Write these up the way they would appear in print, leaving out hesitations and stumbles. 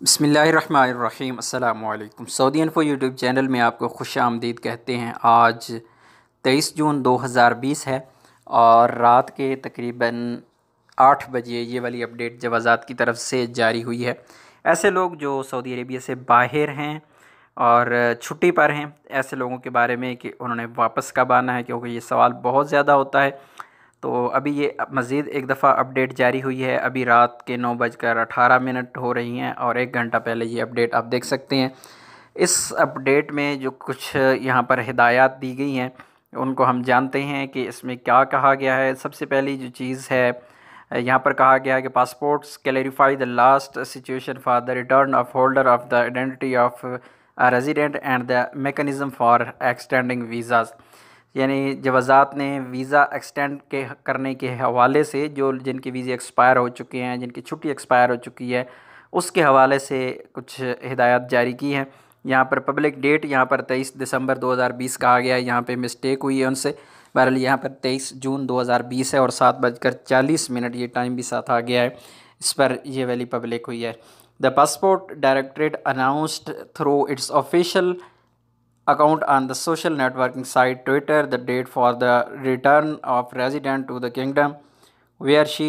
बिस्मिल्लाहिर्रहमानिर्रहीम। अस्सलामुअलैकुम। Saudi info YouTube channel में आपको खुश आमदीद कहते हैं। आज 23 जून 2020 है और रात के तकरीबन 8 बजे ये वाली अपडेट जवाज़ात की तरफ से जारी हुई है। ऐसे लोग जो सऊदी अरेबिया से बाहर हैं और छुट्टी पर हैं, ऐसे लोगों के बारे में कि उन्होंने वापस कब आना है, क्योंकि ये सवाल बहुत ज़्यादा होता है। तो अभी ये मज़ीद एक दफ़ा अपडेट जारी हुई है। अभी रात के 9:18 हो रही हैं और 1 घंटा पहले ये अपडेट आप देख सकते हैं। इस अपडेट में जो कुछ यहाँ पर हिदायत दी गई हैं उनको हम जानते हैं कि इसमें क्या कहा गया है। सबसे पहली जो चीज़ है, यहाँ पर कहा गया है कि passports clarify the last situation for the return of holder of the identity of resident and the mechanism for extending visas. यानी जवाज़ात ने वीज़ा एक्सटेंड के करने के हवाले से जो जिनके वीज़े एक्सपायर हो चुके हैं, जिनकी छुट्टी एक्सपायर हो चुकी है, उसके हवाले से कुछ हिदायत जारी की हैं। यहाँ पर पब्लिक डेट यहाँ पर 23 दिसंबर 2020 कहा गया है। यहाँ पे मिस्टेक हुई है उनसे। बहरहाल यहाँ पर 23 जून 2020 है और 7:40 ये टाइम भी साथ आ गया है। इस पर यह वाली पब्लिक हुई है। The passport directorate announced through it's official account on the social networking site Twitter the date for the return of resident to the kingdom, where she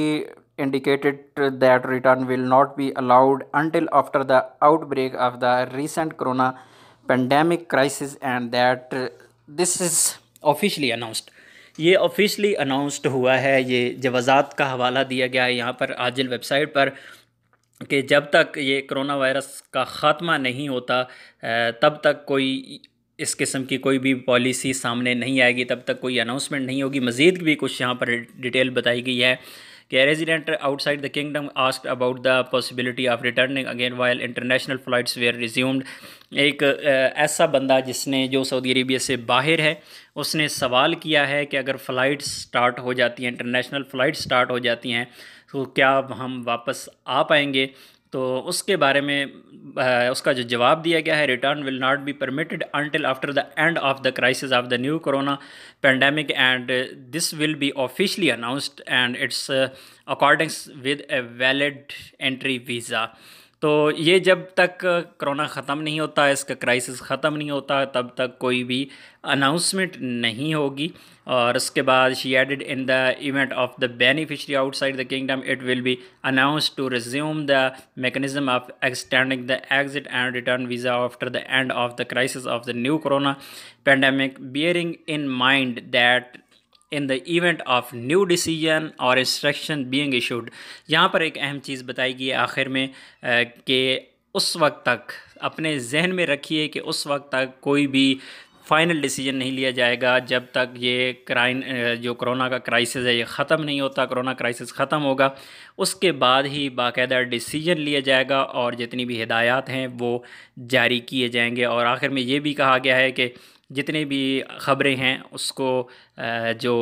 indicated that return will not be allowed until after the outbreak of the recent corona pandemic crisis and that this is officially announced। ये officially announced हुआ है। ये जवाज़ात का हवाला दिया गया है यहाँ पर आजिल वेबसाइट पर कि जब तक ये कोरोना वायरस का ख़ात्मा नहीं होता तब तक कोई इस किस्म की कोई भी पॉलिसी सामने नहीं आएगी, तब तक कोई अनाउंसमेंट नहीं होगी। मज़ीद भी कुछ यहाँ पर डिटेल बताई गई है कि resident outside the kingdom asked about the possibility of returning again while international flights were resumed. एक ऐसा बंदा जिसने जो सऊदी अरेबिया से बाहर है, उसने सवाल किया है कि अगर फ़्लाइट्स स्टार्ट हो जाती हैं, इंटरनेशनल फ़्लाइट स्टार्ट हो जाती हैं, तो क्या हम वापस आ पाएंगे। तो उसके बारे में उसका जो जवाब दिया गया है, return will not be permitted until after the end of the crisis of the new corona pandemic and this will be officially announced and it's according with a valid entry visa. तो ये जब तक corona ख़त्म नहीं होता, इसका crisis ख़त्म नहीं होता, तब तक कोई भी अनाउंसमेंट नहीं होगी। और उसके बाद she added in the event of the beneficiary outside the kingdom it will be announced to resume the mechanism of extending the exit and return visa after the end of the crisis of the new corona pandemic, bearing in mind that in the event of new decision or instruction being issued। यहाँ पर एक अहम चीज़ बताई गई है आखिर में कि उस वक्त तक अपने जहन में रखिए कि उस वक्त तक कोई भी फ़ाइनल डिसीजन नहीं लिया जाएगा जब तक ये जो कोरोना का क्राइसिस है ये ख़त्म नहीं होता। कोरोना क्राइसिस ख़त्म होगा, उसके बाद ही बाकायदा डिसीजन लिया जाएगा और जितनी भी हिदायत हैं वो जारी किए जाएंगे। और आखिर में ये भी कहा गया है कि जितनी भी ख़बरें हैं उसको जो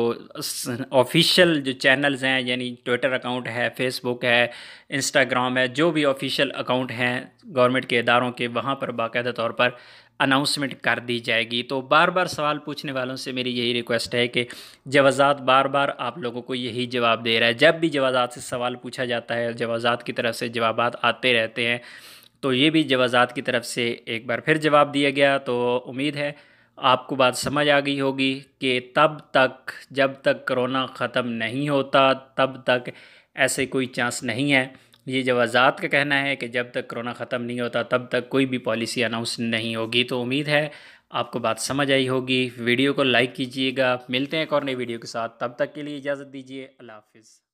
ऑफिशियल जो चैनल्स हैं, यानी ट्विटर अकाउंट है, फेसबुक है, इंस्टाग्राम है, जो भी ऑफिशियल अकाउंट हैं गवर्नमेंट के इदारों के, वहाँ पर बाकायदा तौर पर अनाउंसमेंट कर दी जाएगी। तो बार बार सवाल पूछने वालों से मेरी यही रिक्वेस्ट है कि जवाज़ात बार बार आप लोगों को यही जवाब दे रहा है। जब भी जवाज़ात से सवाल पूछा जाता है, जवाज़ात की तरफ से जवाब आते रहते हैं, तो ये भी जवाज़ात की तरफ से एक बार फिर जवाब दिया गया। तो उम्मीद है आपको बात समझ आ गई होगी कि तब तक जब तक कोरोना ख़त्म नहीं होता तब तक ऐसे कोई चांस नहीं है। ये जवाज़ात का कहना है कि जब तक कोरोना ख़त्म नहीं होता तब तक कोई भी पॉलिसी अनाउंस नहीं होगी। तो उम्मीद है आपको बात समझ आई होगी। वीडियो को लाइक कीजिएगा। मिलते हैं एक और नई वीडियो के साथ, तब तक के लिए इजाज़त दीजिए। अल्लाह हाफ़िज़।